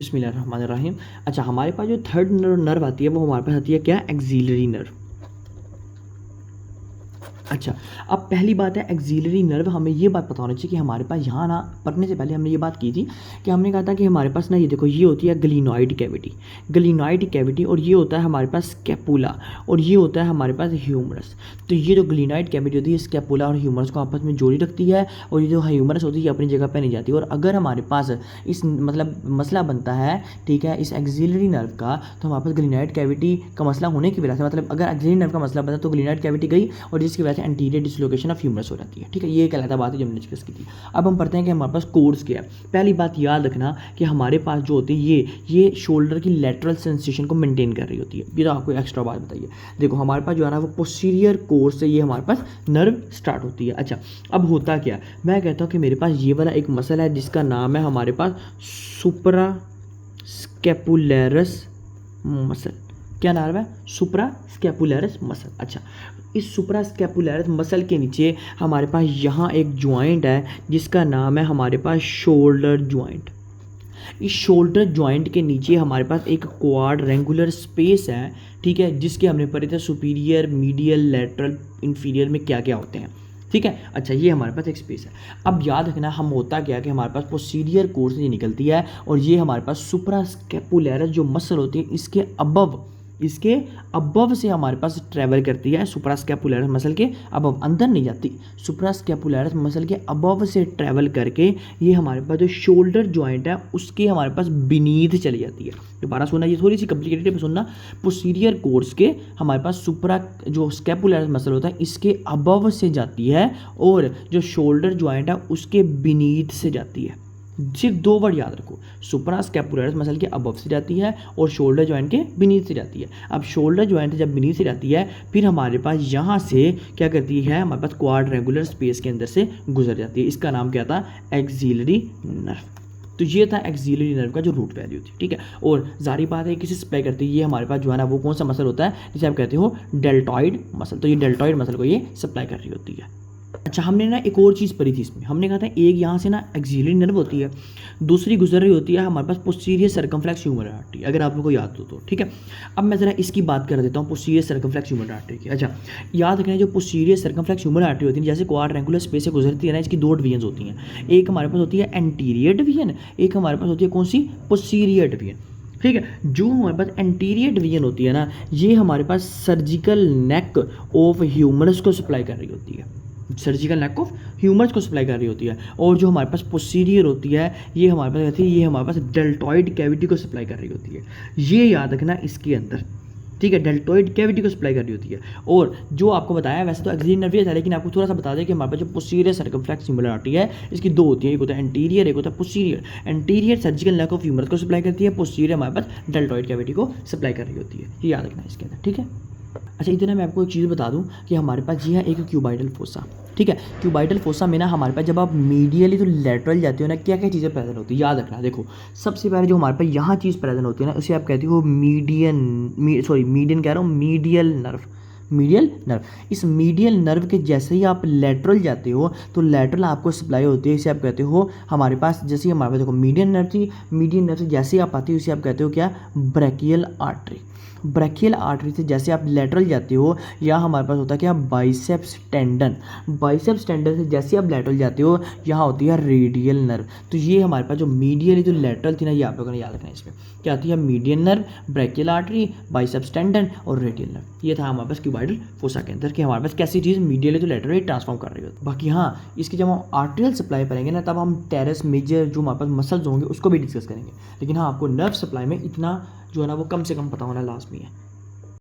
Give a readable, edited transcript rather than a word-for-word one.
बिस्मिल्लाहिर्रहमानिर्रहीम। अच्छा, हमारे पास जो थर्ड नर्व आती है वो हमारे पास आती है क्या, एक्सिलरी नर्व। अच्छा, अब पहली बात है एक्सिलरी नर्व, हमें ये बात पता होनी चाहिए कि हमारे पास यहाँ ना पढ़ने से पहले हमने ये बात की थी कि हमने कहा था कि हमारे पास ना ये देखो ये होती है ग्लिनॉइड कैविटी और ये होता है हमारे पास स्कैपुला और ये होता है हमारे पास ह्यूमरस। तो ये जो ग्लिनॉइड कैविटी होती है स्कैपुला और ह्यूमरस को आपस में जोड़ी रखती है और ये जो ह्यूमरस होती है ये अपनी जगह पर नहीं जाती। और अगर हमारे पास इस मतलब मसला बनता है, ठीक है, इस एक्सिलरी नर्व का, तो हमारे पास ग्लिनॉइड कैविटी का मसला होने की वजह से, मतलब अगर एक्सिलरी नर्व का मसला बना तो ग्लिनॉइड कैविटी गई और जिसकी वजह से एंटीरियर डिसलोकेशन ऑफ ह्यूमरस हो जाती है। ठीक है, ये कहलाता बात है जो हमने डिस्कस की थी। अब हम पढ़ते हैं कि हमारे पास कोर्स क्या है। पहली बात याद रखना कि हमारे पास जो होती है ये शोल्डर की लेटरल सेंसेशन को मेंटेन कर रही होती है। ये तो आपको एक्स्ट्रा बात बताइए। देखो हमारे पास जो है ना वो पोस्टीरियर कोर्स से ये हमारे पास नर्व स्टार्ट होती है। अच्छा, अब होता क्या, मैं कहता हूँ कि मेरे पास ये वाला एक मसल है जिसका नाम है हमारे पास सुप्रा स्कैपुलैरस मसल। क्या नाम है, सुप्रा स्कैपुलैरस मसल। अच्छा, इस सुप्रा स्कैपुलैरस मसल के नीचे हमारे पास यहाँ एक ज्वाइंट है जिसका नाम है हमारे पास शोल्डर ज्वाइंट। इस शोल्डर ज्वाइंट के नीचे हमारे पास एक क्वाड्रेंगुलर स्पेस है, ठीक है, जिसके हमने पढ़े थे सुपीरियर, मीडियल, लेटरल, इंफीरियर में क्या क्या होते हैं। ठीक है, अच्छा ये हमारे पास एक स्पेस है। अब याद रखना हम होता क्या कि हमारे पास पोस्टीरियर कोर्स से निकलती है और ये हमारे पास सुप्रा स्कैपुलैरस जो मसल होती है इसके अबव से हमारे पास ट्रैवल करती है। सुप्रा स्कैपुलैरस मसल के अबव, अंदर नहीं जाती, सुप्रा स्कैपुलैरस मसल के अबव से ट्रैवल करके ये हमारे पास जो शोल्डर ज्वाइंट है उसके हमारे पास बीनीथ चली जाती है। दोबारा सुनना, ये थोड़ी सी कॉम्प्लिकेटेड सुनना। पोस्टीरियर कोर्स के हमारे पास सुप्रा जो स्कैपुलैरस मसल होता है इसके अबव से जाती है और जो शोल्डर ज्वाइंट है उसके बीनीथ से जाती है। सिर्फ दो वर्ड याद रखो, सुप्रा स्कैपुलैरस मसल के अबव से जाती है और शोल्डर ज्वाइंट के बीनीथ से जाती है। अब शोल्डर ज्वाइंट जब बीनीथ से जाती है फिर हमारे पास यहाँ से क्या करती है, हमारे पास क्वाड्रेंगुलर स्पेस के अंदर से गुजर जाती है। इसका नाम क्या था, एक्सिलरी नर्व। तो ये था एक्सिलरी नर्व का जो रूट वैल्यू थी। ठीक है, और जारी बात है किसी सप्लाई करती है, ये हमारे पास जो है ना वो कौन सा मसल होता है जिसे आप कहते हो डेल्टॉइड मसल। तो ये डेल्टॉइड मसल को ये सप्लाई कर रही होती है। अच्छा, हमने ना एक और चीज़ पढ़ी थी इसमें, हमने कहा था एक यहाँ से ना एक्सिलरी नर्व होती है, दूसरी गुजर रही होती है हमारे पास पोस्टीरियर सर्कमफ्लेक्स ह्यूमरल आर्टरी, अगर आप लोगों को याद हो तो। ठीक है, अब मैं ज़रा इसकी बात कर देता हूँ पोस्टीरियर सर्कमफ्लेक्स ह्यूमरल आर्टरी की। अच्छा, याद रखना जो पोस्टीरियर सर्कमफ्लेक्स ह्यूमरल आर्टरी होती है जैसे क्वाड्रेंगुलर स्पेस से गुजरती है ना, इसकी दो डिवीजन होती हैं। एक हमारे पास होती है एंटीरियर डिवीजन, एक हमारे पास होती है कौन सी, पोस्टीरियर डिवीजन। ठीक है, जो हमारे पास एंटीरियर डिवीजन होती है ना ये हमारे पास सर्जिकल नेक ऑफ ह्यूमरस को सप्लाई कर रही होती है, सर्जिकल नेक ऑफ ह्यूमरस को सप्लाई कर रही होती है। और जो हमारे पास पोस्टीरियर होती है ये हमारे पास रहती है, ये हमारे पास डेल्टॉइड कैविटी को सप्लाई कर रही होती है। ये याद रखना इसके अंदर, ठीक है, डेल्टॉइड कैविटी को सप्लाई कर रही होती है। और जो आपको बताया वैसे तो एक्सिलरी नर्व है, लेकिन आपको थोड़ा सा बता दें कि हमारे पास जो पोस्टीरियर सर्कमफ्लेक्स ह्यूमरल आर्टरी है इसकी दो होती है, एक होता है एंटीरियर, एक होता है posterior. Anterior surgical neck of humerus को सप्लाई करती है, पोस्टीरियर हमारे पास डेल्टॉइड कैविटी को सप्लाई कर रही होती है। ये याद रखना इसके अंदर। ठीक है, अच्छा इतना मैं आपको एक चीज़ बता दूं कि हमारे पास ये है एक क्यूबाइडल फोसा। ठीक है, क्यूबाइडल फोसा में ना हमारे पास जब आप मीडियली तो लेटरल जाते हो ना क्या क्या चीज़ें प्रेजेंट होती है याद रखना। देखो सबसे पहले जो हमारे पास यहाँ चीज़ प्रेजेंट होती है ना उसे आप कहते हो मीडियन कह रहा हूँ, मीडियल नर्व। इस मीडियल नर्व के जैसे ही आप लेटरल जाते हो तो लेटरल आपको सप्लाई होती है, इसे आप कहते हो हमारे पास, जैसे हमारे पास देखो मीडियन नर्व थी, मीडियन नर्व से जैसे ही आप आती हो इसे आप कहते हो क्या, ब्रैकियल आर्टरी। ब्रैकियल आर्टरी से जैसे आप लेटरल जाते हो या हमारे पास होता है क्या, बाइसेप्स टेंडन। बाइसेप्स टेंडन से जैसे आप लेटरल जाते हो यहाँ होती है रेडियल नर्व। तो ये हमारे पास जो मीडियल जो लेटरल थी ना ये आप लोगों ने याद रखना है। इसमें क्या आती है, median nerve, brachial artery, biceps tendon और रेडियल नर्व। ये था हमारे पास क्यूबाइडल फोसा के अंदर कि हमारे पास कैसी चीज़ मीडियल जो लेटरल ट्रांसफॉर्म कर रही होती है। बाकी हाँ, इसकी जब हम आर्टेरियल सप्लाई करेंगे ना तब हम टेरेस मेजर जो हमारे पास मसल्स होंगे उसको भी डिस्कस करेंगे। लेकिन हाँ, आपको नर्व सप्लाई में इतना जो है ना वो कम से कम पता होना लाजमी है।